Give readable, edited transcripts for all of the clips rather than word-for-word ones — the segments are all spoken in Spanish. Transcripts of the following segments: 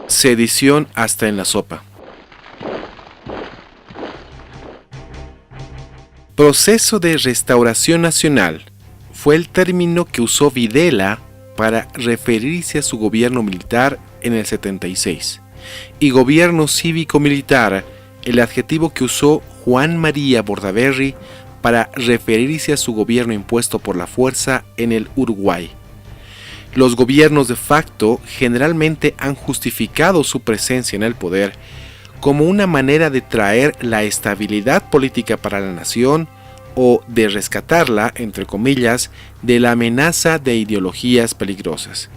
Sedición hasta en la sopa. Proceso de restauración nacional fue el término que usó Videla para referirse a su gobierno militar en el 76, y gobierno cívico-militar, el adjetivo que usó Juan María Bordaberry para referirse a su gobierno impuesto por la fuerza en el Uruguay. Los gobiernos de facto generalmente han justificado su presencia en el poder como una manera de traer la estabilidad política para la nación o de rescatarla, entre comillas, de la amenaza de ideologías peligrosas.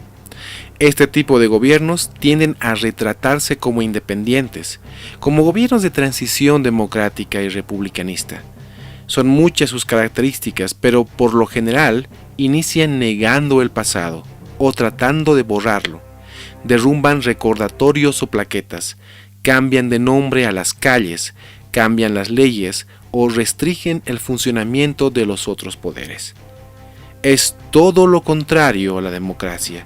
Este tipo de gobiernos tienden a retratarse como independientes, como gobiernos de transición democrática y republicanista. Son muchas sus características, pero por lo general inician negando el pasado o tratando de borrarlo. Derrumban recordatorios o plaquetas, cambian de nombre a las calles, cambian las leyes o restringen el funcionamiento de los otros poderes. Es todo lo contrario a la democracia,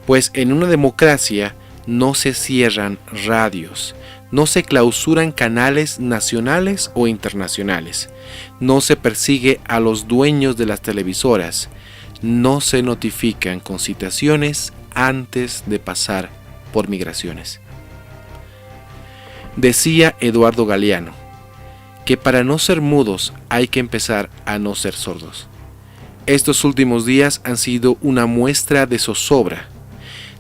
pues en una democracia no se cierran radios, no se clausuran canales nacionales o internacionales, no se persigue a los dueños de las televisoras, no se notifican con citaciones antes de pasar por migraciones. Decía Eduardo Galeano que para no ser mudos hay que empezar a no ser sordos. Estos últimos días han sido una muestra de zozobra,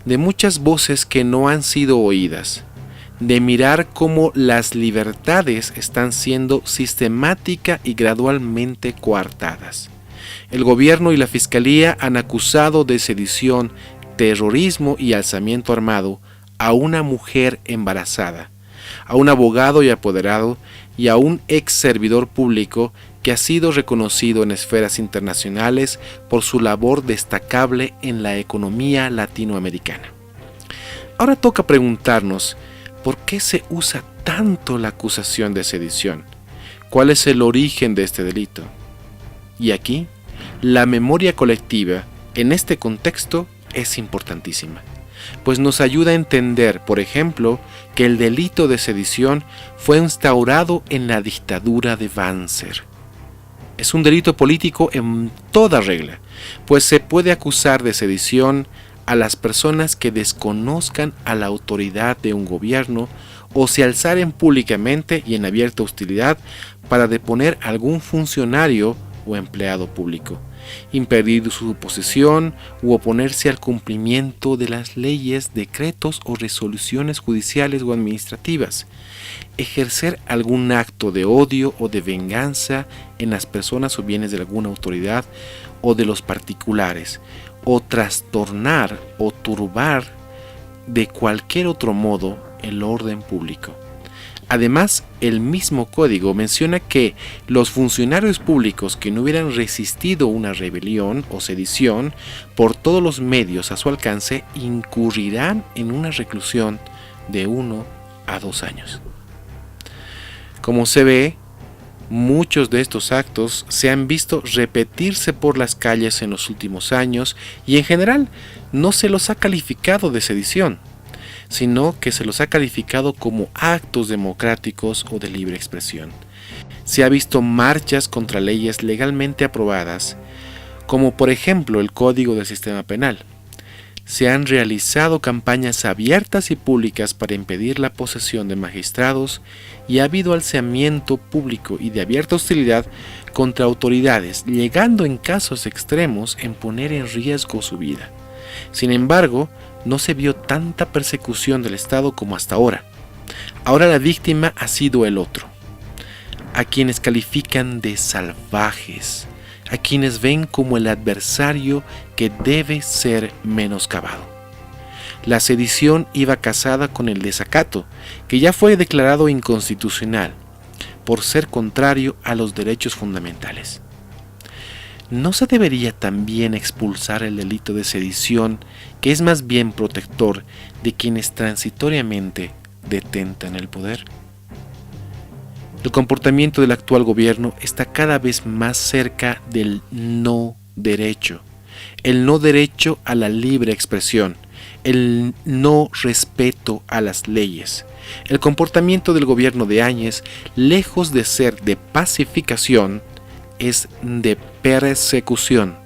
de muchas voces que no han sido oídas, de mirar cómo las libertades están siendo sistemática y gradualmente coartadas. El gobierno y la fiscalía han acusado de sedición, terrorismo y alzamiento armado a una mujer embarazada, a un abogado y apoderado y a un ex servidor público que ha sido reconocido en esferas internacionales por su labor destacable en la economía latinoamericana. Ahora toca preguntarnos por qué se usa tanto la acusación de sedición, cuál es el origen de este delito. Y aquí, la memoria colectiva en este contexto es importantísima, pues nos ayuda a entender, por ejemplo, que el delito de sedición fue instaurado en la dictadura de Banzer. Es un delito político en toda regla, pues se puede acusar de sedición a las personas que desconozcan a la autoridad de un gobierno o se alzaren públicamente y en abierta hostilidad para deponer a algún funcionario o empleado público, impedir su posesión u oponerse al cumplimiento de las leyes, decretos o resoluciones judiciales o administrativas, ejercer algún acto de odio o de venganza en las personas o bienes de alguna autoridad o de los particulares, o trastornar o turbar de cualquier otro modo el orden público. Además, el mismo código menciona que los funcionarios públicos que no hubieran resistido una rebelión o sedición por todos los medios a su alcance incurrirán en una reclusión de 1 a 2 años. Como se ve, muchos de estos actos se han visto repetirse por las calles en los últimos años y en general no se los ha calificado de sedición, sino que se los ha calificado como actos democráticos o de libre expresión. Se ha visto marchas contra leyes legalmente aprobadas, como por ejemplo el Código del Sistema Penal. Se han realizado campañas abiertas y públicas para impedir la posesión de magistrados y ha habido alzamiento público y de abierta hostilidad contra autoridades, llegando en casos extremos en poner en riesgo su vida. Sin embargo, no se vio tanta persecución del Estado como hasta ahora. Ahora la víctima ha sido el otro, a quienes califican de salvajes, a quienes ven como el adversario que debe ser menoscabado. La sedición iba casada con el desacato, que ya fue declarado inconstitucional, por ser contrario a los derechos fundamentales. ¿No se debería también expulsar el delito de sedición, que es más bien protector de quienes transitoriamente detentan el poder? El comportamiento del actual gobierno está cada vez más cerca del no derecho, el no derecho a la libre expresión, el no respeto a las leyes. El comportamiento del gobierno de Áñez, lejos de ser de pacificación, es de persecución,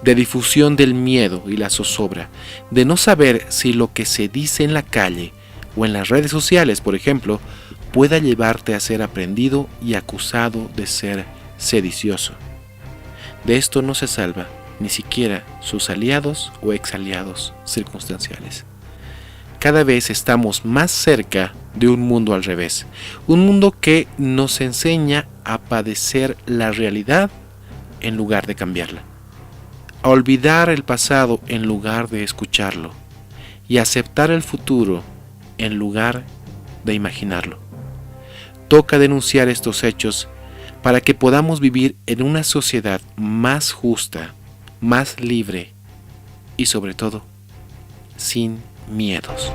de difusión del miedo y la zozobra, de no saber si lo que se dice en la calle o en las redes sociales, por ejemplo, pueda llevarte a ser aprendido y acusado de ser sedicioso. De esto no se salva ni siquiera sus aliados o exaliados circunstanciales. Cada vez estamos más cerca de un mundo al revés, un mundo que nos enseña a padecer la realidad en lugar de cambiarla, a olvidar el pasado en lugar de escucharlo y aceptar el futuro en lugar de imaginarlo. Toca denunciar estos hechos para que podamos vivir en una sociedad más justa, más libre y sobre todo, sin miedos.